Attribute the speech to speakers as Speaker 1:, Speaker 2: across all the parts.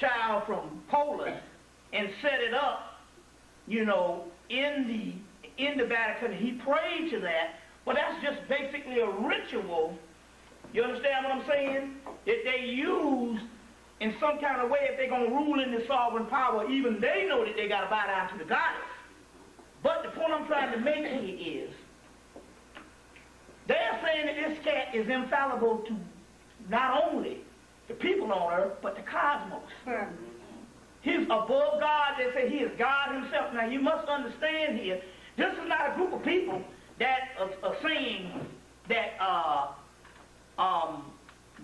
Speaker 1: child from Poland and set it up, you know, in the Vatican. He prayed to that, but that's just basically a ritual. You understand what I'm saying? That they use in some kind of way if they're going to rule in the sovereign power. Even they know that they got to bow down to the goddess. But the point I'm trying to make here is, they're saying that this cat is infallible to not only the people on earth, but the cosmos. He's above God. They say he is God himself. Now you must understand here, this is not a group of people that are saying that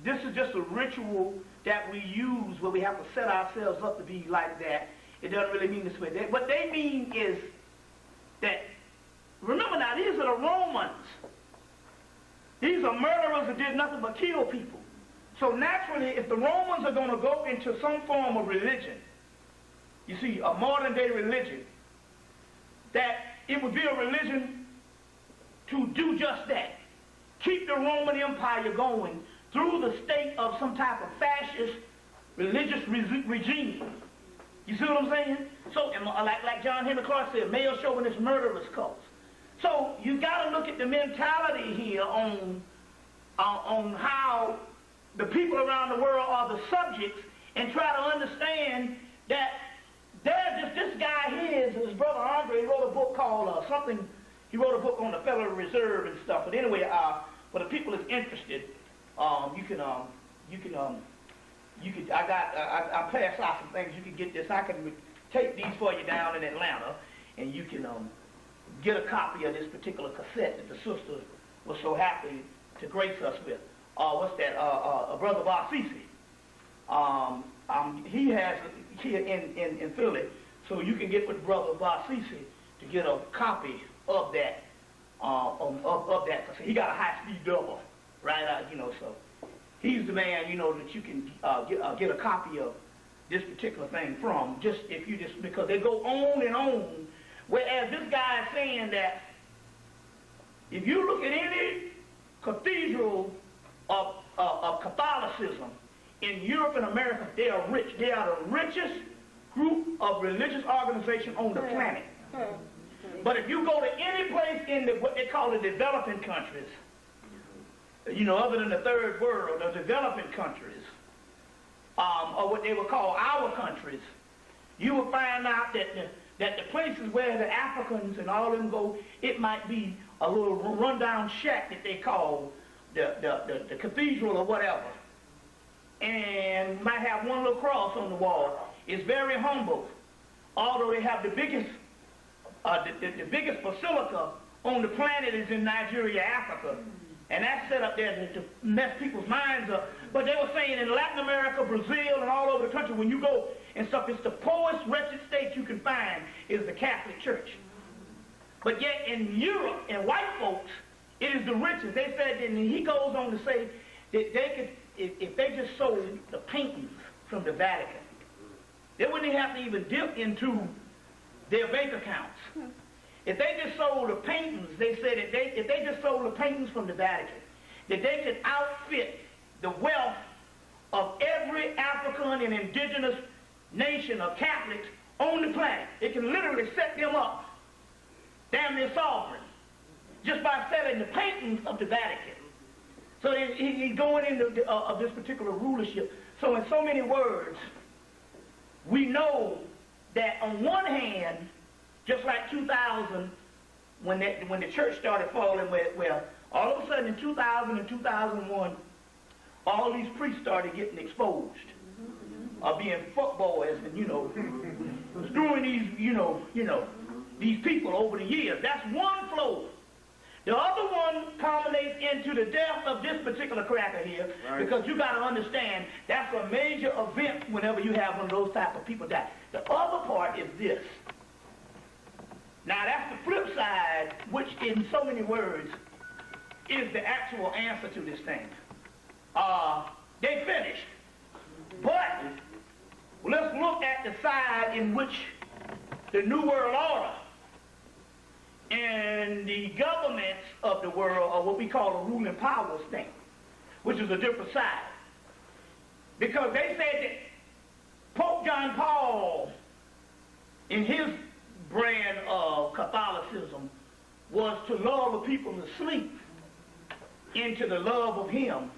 Speaker 1: this is just a ritual that we use where we have to set ourselves up to be like that. It doesn't really mean this way. What they mean is that, remember now, these are the Romans. These are murderers that did nothing but kill people. So naturally, if the Romans are going to go into some form of religion, you see, a modern day religion, that it would be a religion to do just that. Keep the Roman Empire going through the state of some type of fascist religious regime. You see what I'm saying? So, like John Henry Clark said, male chauvinist murderous cults. So you got to look at the mentality here on how the people around the world are the subjects, and try to understand that there's just this guy here, his brother Andre, he wrote a book called he wrote a book on the Federal Reserve and stuff. But anyway, for the people that's interested, I pass out some things. You can get this. I can take these for you down in Atlanta, and you can get a copy of this particular cassette that the sister was so happy to grace us with. What's that? Brother Barsisi. He has it here in Philly, so you can get with Brother Barsisi to get a copy of that. Of that cassette. He got a high-speed double, right? So he's the man, that you can get a copy of this particular thing from. Because they go on and on. Whereas this guy is saying that if you look at any cathedral of Catholicism in Europe and America, they are rich. They are the richest group of religious organization on the planet. But if you go to any place in what they call the developing countries, other than the third world, the developing countries, or what they would call our countries, you will find out that the places where the Africans and all of them go, it might be a little rundown shack that they call the cathedral or whatever, and might have one little cross on the wall. It's very humble, although they have the biggest basilica on the planet is in Nigeria, Africa, and that's set up there to mess people's minds up. But they were saying in Latin America, Brazil, and all over the country, when you go and stuff, it's the poorest, wretched state you can find is the Catholic Church. But yet in Europe, and white folks, it is the richest. They said, and he goes on to say that they could, if they just sold the paintings from the Vatican, they wouldn't have to even dip into their bank accounts. If they just sold the paintings, they said that if they just sold the paintings from the Vatican, that they could outfit the wealth of every African and indigenous nation of Catholics on the planet. It can literally set them up, damn near sovereign, just by selling the paintings of the Vatican. So he's going into this particular rulership. So in so many words, we know that on one hand, just like 2000, when the church started falling, where all of a sudden in 2000 and 2001, all these priests started getting exposed, being fuckboys and screwing these these people over the years. That's one flow. The other one culminates into the death of this particular cracker here, right. Because you got to understand that's a major event whenever you have one of those type of people die. The other part is this. Now that's the flip side, which in so many words is the actual answer to this thing. They finished. But let's look at the side in which the New World Order and the governments of the world are what we call a ruling powers thing, which is a different side. Because they said that in his brand of Catholicism was to lull the people to sleep into the love of him.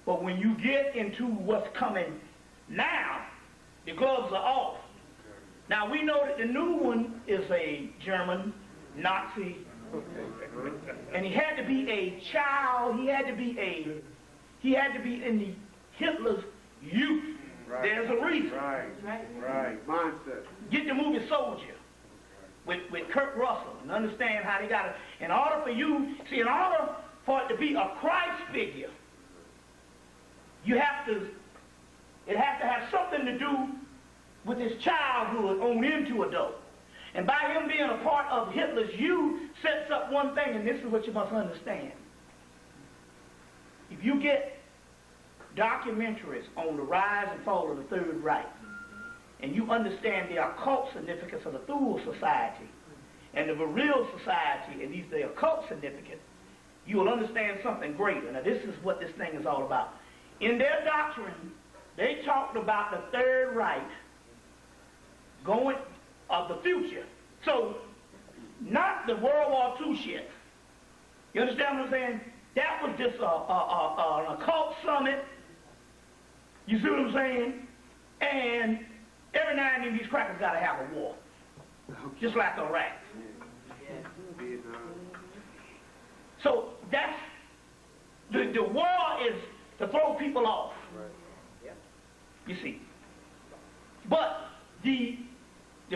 Speaker 1: But when you get into what's coming now, the gloves are off. Now we know that the new one is a German Nazi, and he had to be a child. He had to be in the Hitler's youth. Right. There's a reason.
Speaker 2: Right. Mindset.
Speaker 1: Get the movie Soldier with Kurt Russell and understand how they got it. In order for you, see, in order for it to be a Christ figure, it has to have something to do with his childhood on into adult. And by him being a part of Hitler's youth sets up one thing, and this is what you must understand. If you get documentaries on the rise and fall of the Third Reich, and you understand the occult significance of the Thule Society and the Vril Society, and the occult significance, you will understand something greater. Now this is what this thing is all about. In their doctrine, they talked about the Third Reich going of the future. So, not the World War II shit. You understand what I'm saying? That was just an occult summit. You see what I'm saying? And every now and then these crackers got to have a war. Just like Iraq. So that's, the war is to throw people off. You see. But the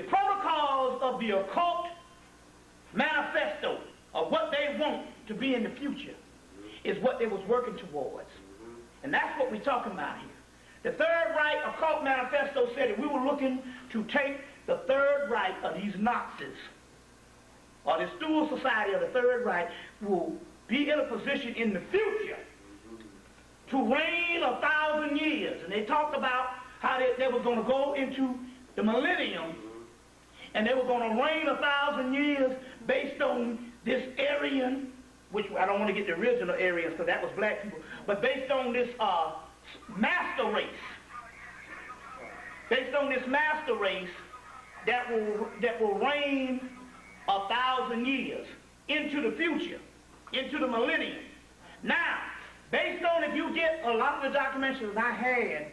Speaker 1: protocols of the occult manifesto of what they want to be in the future is what they was working towards. And that's what we're talking about here. The Third Reich occult manifesto said that we were looking to take the Third Reich of these Nazis, or the Thule Society of the Third Reich, will be in a position in the future to reign 1,000 years. And they talked about how they were going to go into the millennium, and they were going to reign 1,000 years based on this Aryan, which I don't want to get the original Aryans because that was black people, but based on this master race. Based on this master race that will reign 1,000 years into the future, into the millennium. Now, based on, if you get a lot of the documentaries, I had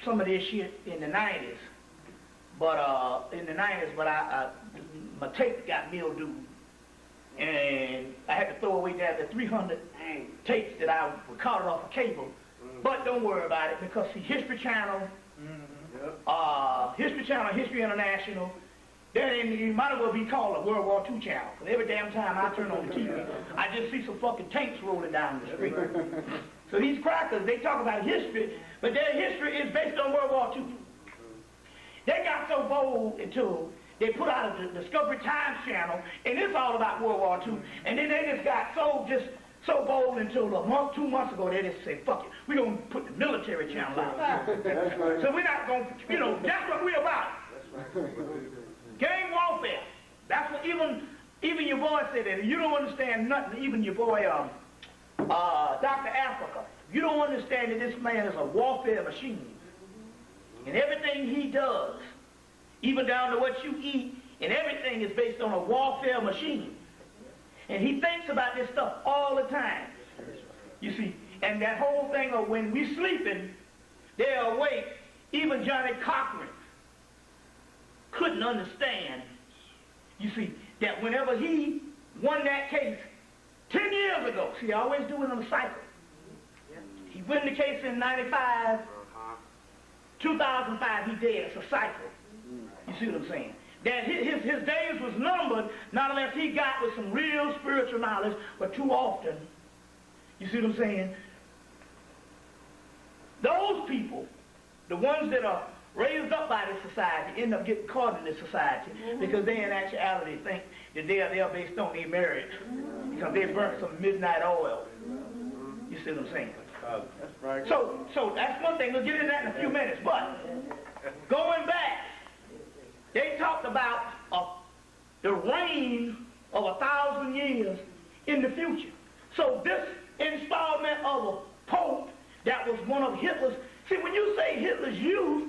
Speaker 1: some of this shit in the 90s, but my tape got mildewed, and I had to throw away the 300 tapes that I recorded off of cable. But don't worry about it, because see, History Channel, History International, then you might as well be called a World War II channel. Because every damn time I turn on the TV, I just see some fucking tanks rolling down the street. So these crackers, they talk about history, but their history is based on World War II. They got so bold until they put out a Discovery Times channel, and it's all about World War II. And then they just got so bold until a month, 2 months ago, they just say, fuck it, we're going to put the military channel out. That's right. So we're not going to, that's what we're about. That's right. Gang warfare. That's what even your boy said that. You don't understand nothing, even your boy, Dr. Africa. You don't understand that this man is a warfare machine. And everything he does, even down to what you eat, and everything is based on a warfare machine. And he thinks about this stuff all the time. You see, and that whole thing of when we sleeping, they're awake. Even Johnny Cochran couldn't understand, you see, that whenever he won that case 10 years ago, see, I always do it on a cycle. He won the case in 95, 2005, he dead. It's a cycle. You see what I'm saying? That his days was numbered, not unless he got with some real spiritual knowledge, but too often, you see what I'm saying? Those people, the ones that are raised up by this society, end up getting caught in this society because they in actuality think that they are based on their marriage because they burnt some midnight oil. You see what I'm saying?
Speaker 2: That's right.
Speaker 1: So that's one thing. We'll get into that in a few minutes. But going back, they talked about the reign of 1,000 years in the future. So this installment of a pope that was one of Hitler's, see, when you say Hitler's youth,